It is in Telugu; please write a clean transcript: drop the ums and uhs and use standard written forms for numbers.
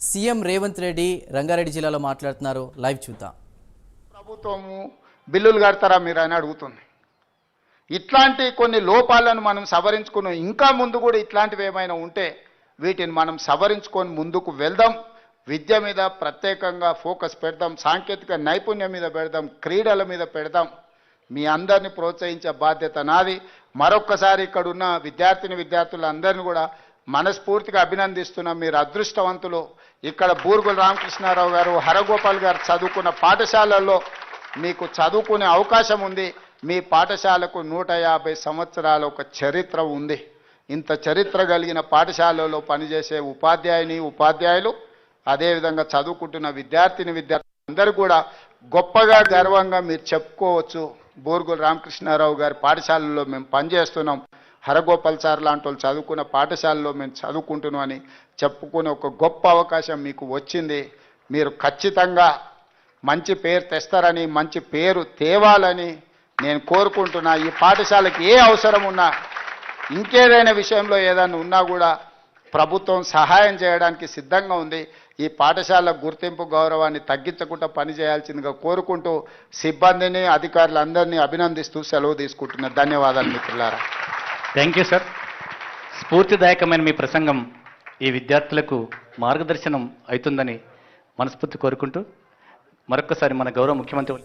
సీఎం రేవంత్ రెడ్డి రంగారెడ్డి జిల్లాలో మాట్లాడుతున్నారు. లైవ్ చూద్దాం. ప్రభుత్వము బిల్లులు కడతారా మీరు అని అడుగుతుంది. ఇట్లాంటి కొన్ని లోపాలను మనం సవరించుకుని ఇంకా ముందు కూడా ఇట్లాంటివి ఏమైనా ఉంటే వీటిని మనం సవరించుకొని ముందుకు వెళ్దాం. విద్య మీద ప్రత్యేకంగా ఫోకస్ పెడదాం, సాంకేతిక నైపుణ్యం మీద పెడదాం, క్రీడల మీద పెడదాం. మీ అందరిని ప్రోత్సహించే బాధ్యత నాది. మరొక్కసారి ఇక్కడ ఉన్న విద్యార్థులందరినీ కూడా మనస్ఫూర్తిగా అభినందిస్తున్నాం. మీరు అదృష్టవంతులు. ఇక్కడ బూరుగుల రామకృష్ణారావు గారు, హరగోపాల్ గారు చదువుకున్న పాఠశాలల్లో మీకు చదువుకునే అవకాశం ఉంది. మీ పాఠశాలకు 150 సంవత్సరాల ఒక చరిత్ర ఉంది. ఇంత చరిత్ర కలిగిన పాఠశాలలో పనిచేసే ఉపాధ్యాయులు అదేవిధంగా చదువుకుంటున్న విద్యార్థులు అందరూ కూడా గొప్పగా గర్వంగా మీరు చెప్పుకోవచ్చు. బూరుగుల రామకృష్ణారావు గారి పాఠశాలలో మేము పనిచేస్తున్నాం, హరగోపాల్ సార్ లాంటి వాళ్ళు చదువుకున్న పాఠశాలలో మేము చదువుకుంటున్నాం అని చెప్పుకునే ఒక గొప్ప అవకాశం మీకు వచ్చింది. మీరు ఖచ్చితంగా మంచి పేరు తెస్తారని, మంచి పేరు తేవాలని నేను కోరుకుంటున్నా. ఈ పాఠశాలకి ఏ అవసరం ఉన్నా, ఇంకేదైనా విషయంలో ఏదైనా ఉన్నా కూడా ప్రభుత్వం సహాయం చేయడానికి సిద్ధంగా ఉంది. ఈ పాఠశాల గుర్తింపు గౌరవాన్ని తగ్గించకుండా పనిచేయాల్సిందిగా కోరుకుంటూ సిబ్బందిని, అధికారులందరినీ అభినందిస్తూ సెలవు తీసుకుంటున్నా. ధన్యవాదాలు మిత్రులారా. Thank you sir. స్ఫూర్తిదాయకమైన మీ ప్రసంగం ఈ విద్యార్థులకు మార్గదర్శనం అవుతుందని మనస్ఫూర్తి కోరుకుంటూ మరొక్కసారి మన గౌరవ ముఖ్యమంత్రి